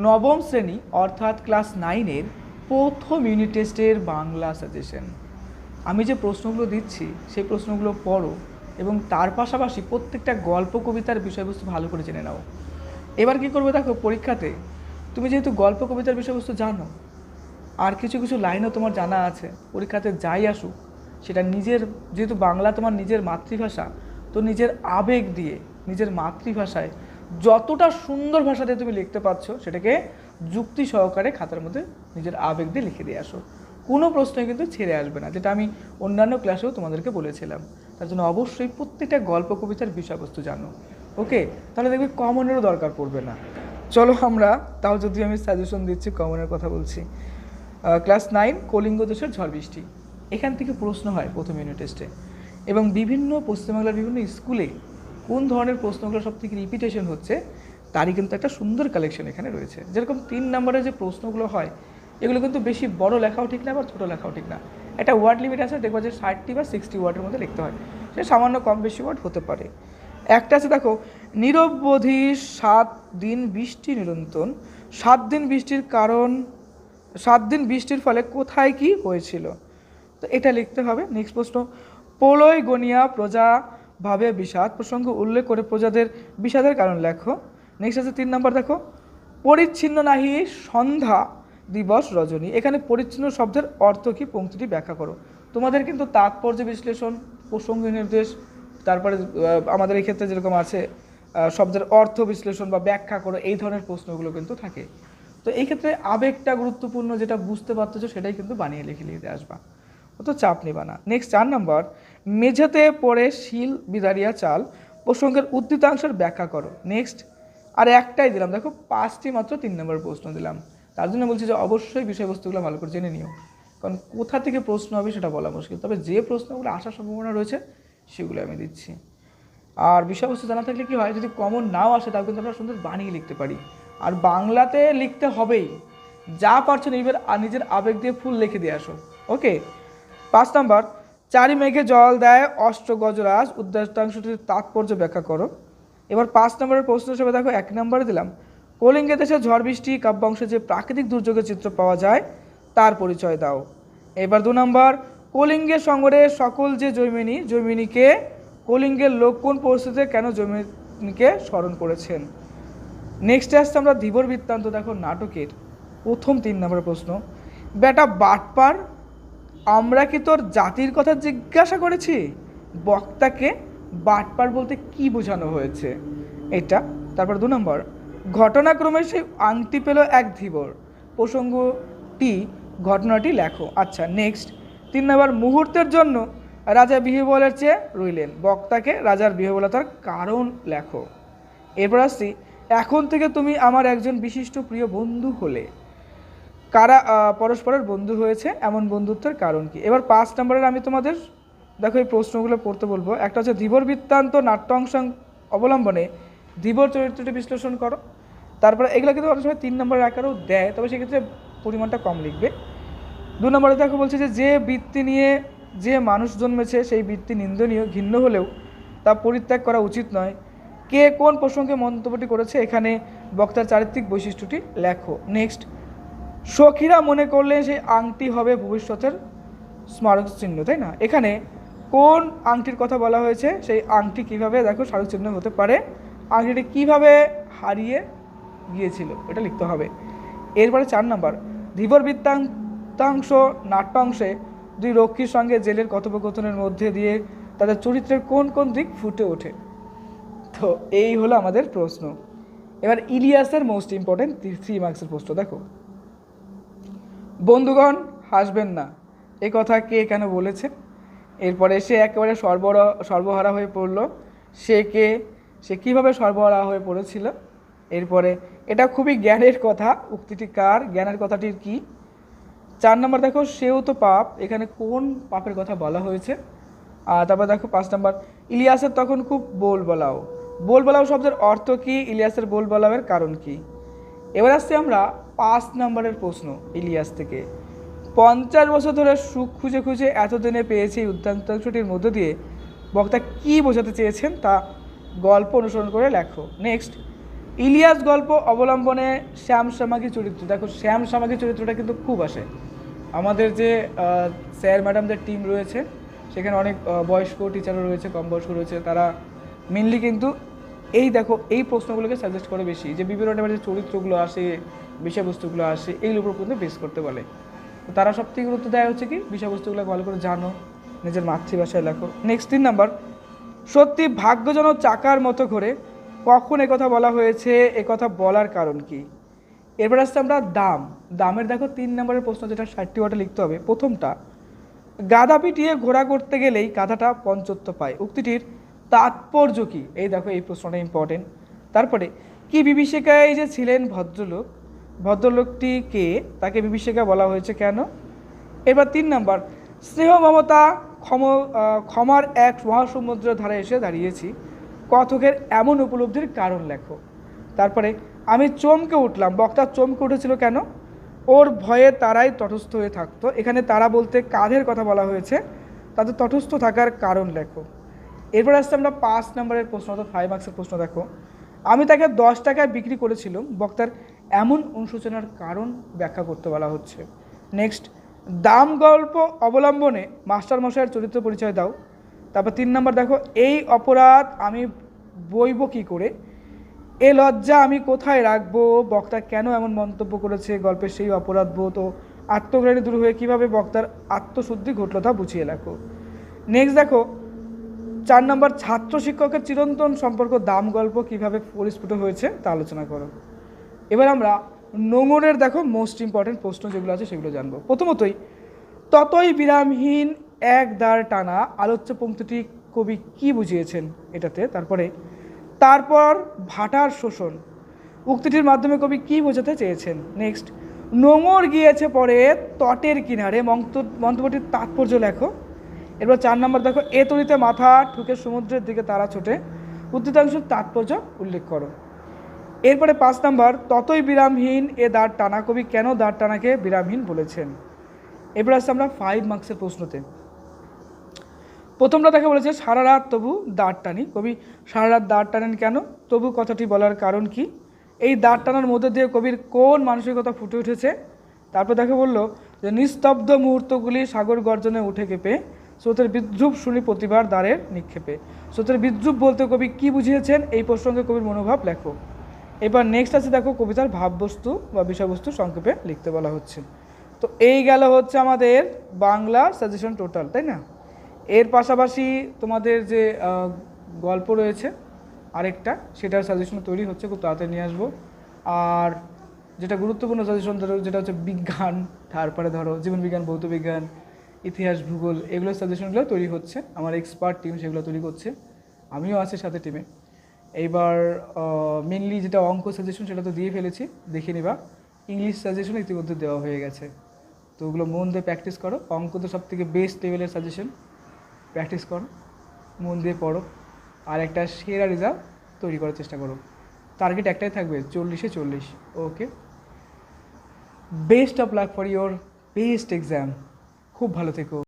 নবম শ্রেণী অর্থাৎ ক্লাস 9-এর প্রথম ইউনিট টেস্টের বাংলা সাজেশন। আমি যে প্রশ্নগুলো দিচ্ছি সেই প্রশ্নগুলো পড়ো এবং তার পাশাপাশি প্রত্যেকটা গল্প কবিতার বিষয়বস্তু ভালো করে জেনে নাও। এবার কী করবে দেখো, পরীক্ষাতে তুমি যেহেতু গল্প কবিতার বিষয়বস্তু জানো আর কিছু কিছু লাইনও তোমার জানা আছে, পরীক্ষাতে যাই আসুক সেটা নিজের, যেহেতু বাংলা তোমার নিজের মাতৃভাষা, তো নিজের আবেগ দিয়ে নিজের মাতৃভাষায় যতটা সুন্দর ভাষাতে তুমি লিখতে পারছো সেটাকে যুক্তি সহকারে খাতার মধ্যে নিজের আবেগ দিয়ে লিখে দিয়ে আসো। কোনো প্রশ্নই কিন্তু ছেড়ে আসবে না, যেটা আমি অন্যান্য ক্লাসেও তোমাদেরকে বলেছিলাম। তার জন্য অবশ্যই প্রত্যেকটা গল্প কবিতার বিষয়বস্তু জানো। ওকে, তাহলে দেখবে কমনেরও দরকার পড়বে না। চলো আমরা, তাও যদি আমি সাজেশন দিচ্ছি, কমনের কথা বলছি। ক্লাস 9 কলিঙ্গ দেশের ঝড় বৃষ্টি, এখান থেকে প্রশ্ন হয় প্রথম ইউনিট টেস্টে, এবং বিভিন্ন পশ্চিমবাংলার বিভিন্ন স্কুলে কোন ধরনের প্রশ্নগুলো সব থেকে রিপিটেশন হচ্ছে তারই কিন্তু একটা সুন্দর কালেকশন এখানে রয়েছে। যেরকম 3 নম্বরের যে প্রশ্নগুলো হয় এগুলো কিন্তু বেশি বড় লেখাও ঠিক না, আবার ছোটো লেখাও ঠিক না। একটা ওয়ার্ড লিমিট আছে, দেখবো যে 60 বা 60 ওয়ার্ডের মধ্যে লিখতে হয়, সে সামান্য কম বেশি ওয়ার্ড হতে পারে। একটা আছে দেখো, নিরবধি 7 দিন বৃষ্টি নিরন্তর, 7 দিন বৃষ্টির কারণ, 7 দিন বৃষ্টির ফলে কোথায় কি হয়েছিল, তো এটা লিখতে হবে। নেক্সট প্রশ্ন, প্রলয় গনিয়া প্রজা ভাবে বিষাদ প্রসঙ্গ উল্লেখ করে প্রজাদের বিষাদের কারণ লেখো। নেক্সট আছে 3 নম্বর, দেখো পরিচ্ছিন্ন নাহি সন্ধ্যা দিবস রজনী, এখানে পরিচ্ছিন্ন শব্দের অর্থ কি, পংক্তিটি ব্যাখ্যা করো। তোমাদের কিন্তু তাৎপর্য বিশ্লেষণ, প্রসঙ্গ নির্দেশ, তারপরে আমাদের এই ক্ষেত্রে যেরকম আছে শব্দের অর্থ বিশ্লেষণ বা ব্যাখ্যা করো, এই ধরনের প্রশ্নগুলো কিন্তু থাকে। তো এই ক্ষেত্রে আবেগটা গুরুত্বপূর্ণ, যেটা বুঝতে পারতেছো সেটাই কিন্তু বানিয়ে লিখে লিখে আসবা, অত চাপ নিবা না। নেক্সট 4 নম্বর, মেঝেতে পড়ে শিল বিদারিয়া চাল প্রসঙ্গের উদ্ধৃতাংশের ব্যাখ্যা করো। নেক্সট আর একটাই দিলাম, দেখো 5টি মাত্র 3 নম্বর প্রশ্ন দিলাম। তার জন্য বলছি যে অবশ্যই বিষয়বস্তুগুলো ভালো করে জেনে নিও, কারণ কোথা থেকে প্রশ্ন হবে সেটা বলা মুশকিল, তবে যে প্রশ্নগুলো আসার সম্ভাবনা রয়েছে সেগুলো আমি দিচ্ছি। আর বিষয়বস্তু জানা থাকলে কি হয়, যদি কমন নাও আসে তাও কিন্তু আমরা সুন্দর বানিয়ে লিখতে পারি। আর বাংলাতে লিখতে হবেই, যা পারছো নিজের আবেগ দিয়ে ফুল লিখে দিয়ে আসো। ওকে, 5 নম্বর, চারি মেঘে জল দেয় অষ্ট গজরাজ উদ্দেশ্যাংশটির তাৎপর্য ব্যাখ্যা করো। এবার 5 নম্বরের প্রশ্ন হিসেবে দেখো 1 নম্বরে দিলাম, কলিঙ্গে দেশে ঝড় বৃষ্টি কাব্যাংশে যে প্রাকৃতিক দুর্যোগের চিত্র পাওয়া যায় তার পরিচয় দাও। এবার 2 নম্বর, কলিঙ্গের সঙ্গরে সকল যে জৈমিনীকে কলিঙ্গের লোক কোন পরিস্থিতিতে কেন জৈমিনীকে স্মরণ করেছেন। নেক্সটে আসছে আমরা ধীবর বৃত্তান্ত, দেখো নাটকের প্রথম 3 নম্বরের প্রশ্ন, বেটা বাটপার, আমরা কি তোর জাতির কথা জিজ্ঞাসা করেছি, বক্তাকে বাটপার বলতে কি বোঝানো হয়েছে, এটা। তারপর 2 নম্বর, ঘটনাক্রমে সেই আংটি পেল এক ধীবর, প্রসঙ্গটি ঘটনাটি লেখো। আচ্ছা, নেক্সট 3 নম্বর, মুহূর্তের জন্য রাজা বিহ্বলের চেয়ে রইলেন, বক্তাকে রাজার বিহ্বলতার কারণ লেখো। এরপর আসছি, এখন থেকে তুমি আমার একজন বিশিষ্ট প্রিয় বন্ধু হলে, কারা পরস্পরের বন্ধু হয়েছে, এমন বন্ধুত্বের কারণ কি। এবার 5 নম্বরের আমি তোমাদের দেখো এই প্রশ্নগুলো পড়তে বলবো। একটা হচ্ছে ধীবর বৃত্তান্ত নাট্যাংশ অবলম্বনে ধীবর চরিত্রটি বিশ্লেষণ করো। তারপরে এগুলো কিন্তু অনেক সময় 3 নম্বরের আকারেও দেয়, তবে সেক্ষেত্রে পরিমাণটা কম লিখবে। 2 নম্বরে দেখো বলছে যে বৃত্তি নিয়ে যে মানুষ জন্মেছে সেই বৃত্তি নিন্দনীয়, ঘৃণ্য হলেও তা পরিত্যাগ করা উচিত নয়। কে কোন প্রসঙ্গে মন্তব্যটি করেছে, এখানে বক্তার চারিত্রিক বৈশিষ্ট্যটি লেখো। নেক্সট, সখীরা মনে করলে সেই আংটি হবে ভবিষ্যতের স্মারক চিহ্ন, তাই না, এখানে কোন আংটির কথা বলা হয়েছে, সেই আংটি কিভাবে দেখো স্মারক চিহ্ন হতে পারে, আংটিটি কিভাবে হারিয়ে গিয়েছিল, এটা লিখতে হবে। এরপরে 4 নম্বর, ধীবর বৃত্তাংশ নাট্যাংশে 2 রক্ষীর সঙ্গে জেলের কথোপকথনের মধ্যে দিয়ে তাদের চরিত্রের কোন কোন দিক ফুটে ওঠে। তো এই হলো আমাদের প্রশ্ন। এবার ইলিয়াসের মোস্ট ইম্পর্টেন্ট 3 মার্কসের প্রশ্ন দেখো, বন্ধুগণ হাসবেন না, এ কথা কে কেন বলেছে। এরপরে সে একেবারে সর্বহারা হয়ে পড়ল, সে কে, সে কীভাবে সর্বহারা হয়ে পড়েছিল। এরপরে এটা খুবই জ্ঞানের কথা, উক্তিটি কার, জ্ঞানের কথাটির কি। 4 নম্বর দেখো, সেও তো পাপ, এখানে কোন পাপের কথা বলা হয়েছে। আর তারপর দেখো 5 নম্বর, ইলিয়াসের তখন খুব বোলবালাও শব্দের অর্থ কি, ইলিয়াসের বোলবালাওয়ের কারণ কি। এবার আসছি আমরা 5 নম্বরের প্রশ্ন ইলিয়াস থেকে, 50 বছর ধরে সুখ খুঁজে খুঁজে এতদিনে পেয়েছে এই উদ্যান্তাংশটির মধ্য দিয়ে বক্তা কী বোঝাতে চেয়েছেন তা গল্প অনুসরণ করে লেখো। নেক্সট, ইলিয়াস গল্প অবলম্বনে শ্যাম সামাগী চরিত্র, দেখো শ্যাম সামাগী চরিত্রটা কিন্তু খুব আসে। আমাদের যে স্যার ম্যাডামদের টিম রয়েছে সেখানে অনেক বয়স্ক টিচারও রয়েছে, কম বয়স্ক রয়েছে, তারা মেনলি কিন্তু এই দেখো এই প্রশ্নগুলোকে সাজেস্ট করে বেশি, যে বিভিন্ন টাইপের যে চরিত্রগুলো আসে, বিষয়বস্তুগুলো আসে, এইগুলোর উপর কিন্তু বেস করতে বলে। তো তারা সবথেকে গুরুত্ব দেওয়া হচ্ছে কি বিষয়বস্তুগুলো ভালো করে জানো, নিজের মাতৃভাষায় লেখো। নেক্সট 3 নাম্বার, সত্যি ভাগ্যজনক চাকার মতো করে কখন একথা বলা হয়েছে, একথা বলার কারণ কি? এরপর আসছে আমরা দাম। দামের দেখো 3 নম্বরের প্রশ্ন, যেটা 60 ওয়ার্ডে লিখতে হবে। প্রথমটা, গাধা পিটিয়ে ঘোড়া করতে গেলেই গাধাটা পঞ্চত্ব পায়, উক্তিটির তাৎপর্য কি? এই দেখো এই প্রশ্নটা ইম্পর্টেন্ট। তারপরে, কি বিভীষিকায় যে ছিলেন ভদ্রলোক, ভদ্রলোকটি কে, তাকে বিভীষিকা বলা হয়েছে কেন? এবার 3 নাম্বার, স্নেহ মমতা ক্ষমার এক মহাসমুদ্রের ধারে এসে দাঁড়িয়েছি, কথকের এমন উপলব্ধির কারণ লেখো। তারপরে, আমি চমকে উঠলাম, বক্তা চমকে উঠেছিল কেন? ওর ভয়ে তারাই তটস্থ হয়ে থাকতো, এখানে তারা বলতে কাদের কথা বলা হয়েছে, তাদের তটস্থ থাকার কারণ লেখো। এরপর আসছে আমরা 5 নম্বরের প্রশ্ন, অর্থাৎ 5 মার্কসের প্রশ্ন। দেখো, আমি তাকে 10 টাকায় বিক্রি করেছিলাম, বক্তার এমন অনুশোচনার কারণ ব্যাখ্যা করতে বলা হচ্ছে। নেক্সট, দাম গল্প অবলম্বনে মাস্টারমশাইয়ের চরিত্র পরিচয় দাও। তারপর 3 নম্বর, দেখো, এই অপরাধ আমি বইব কী করে, এ লজ্জা আমি কোথায় রাখবো, বক্তা কেন এমন মন্তব্য করেছে, গল্পের সেই অপরাধ বোধ ও আত্মগ্লানি দূর হয়ে কীভাবে বক্তার আত্মশুদ্ধি ঘটল তা বুঝিয়ে লেখো। নেক্সট দেখো 4 নম্বর, ছাত্র শিক্ষকের চিরন্তন সম্পর্ক দাম গল্প কীভাবে পরিস্ফুট হয়েছে তা আলোচনা করো। এবার আমরা নোংরের দেখো মোস্ট ইম্পর্টেন্ট প্রশ্ন যেগুলো আছে সেগুলো জানবো। প্রথমতই, ততই বিরামহীন এক দ্বার টানা আলোচ্য পংক্তিটি কবি কি বুঝিয়েছেন এটাতে। তারপর ভাটার শোষণ উক্তিটির মাধ্যমে কবি কি বোঝাতে চেয়েছেন। নেক্সট, নোঙর গিয়েছে পরে তটের কিনারে, মন্তব্যটির তাৎপর্য লেখো। এরপর 4 নম্বর, দেখো, এ তরিতে মাথা ঠুকে সমুদ্রের দিকে তারা ছোটে, উদ্ধৃতাংশের তাৎপর্য উল্লেখ করো। এরপরে 5 নম্বর, ততই বিরামহীন এ দাঁড় টানা, কবি কেন দাঁড় টানাকে বিরামহীন বলেছেন। এরপর আসছে আমরা 5 মার্কসের প্রশ্নতে। প্রথমটা দেখে বলেছে সারা রাত তবু দাঁড় টানি, কবি সারা রাত দাঁড় টানেন কেন, তবু কথাটি বলার কারণ কি, এই দাঁড় টানার মধ্যে দিয়ে কবির কোন মানসিকতা ফুটে উঠেছে। তারপর দেখে বললো যে নিস্তব্ধ মুহূর্তগুলি সাগর গর্জনে উঠে কেঁপে, স্রোতের বিদ্রুপ শুনি প্রতিভার দ্বারের নিক্ষেপে। স্রোতের বিদ্রুপ বলতে কবি কি বুঝিয়েছেন, এই প্রসঙ্গে কবির মনোভাব লেখো। এবার নেক্সট আছে দেখো, কবিতার ভাববস্তু বা বিষয়বস্তু সংক্ষেপে লিখতে বলা হচ্ছে। তো এই গেল হচ্ছে আমাদের বাংলা সাজেশন টোটাল, তাই না? এর পাশাপাশি তোমাদের যে গল্প রয়েছে আরেকটা, সেটার সাজেশন তৈরি হচ্ছে, খুব তাড়াতাড়ি নিয়ে আসবো। আর যেটা গুরুত্বপূর্ণ সাজেশন ধরো, যেটা হচ্ছে বিজ্ঞান, তারপরে ধরো জীবনবিজ্ঞান, ভৌতবিজ্ঞান, ইতিহাস, ভূগোল, এগুলোর সাজেশনগুলো তৈরি হচ্ছে, আমার এক্সপার্ট টিম সেগুলো তৈরি করছে, আমিও আছি সাথে টিমে। এইবার মেনলি যেটা অঙ্ক সাজেশন সেটা তো দিয়ে ফেলেছি, দেখে নিবা। ইংলিশ সাজেশন ইতিমধ্যে দেওয়া হয়ে গেছে, তো ওগুলো মন দিয়ে প্র্যাকটিস করো। অঙ্ক তো সব থেকে বেস্ট লেভেলের সাজেশন, প্র্যাকটিস করো, মন দিয়ে পড়ো, আর একটা সেরা রেজাল্ট তৈরি করার চেষ্টা করো। টার্গেট একটাই থাকবে, 40-এ 40। Okay, best of luck for your best exam. খুব ভালো থেকো।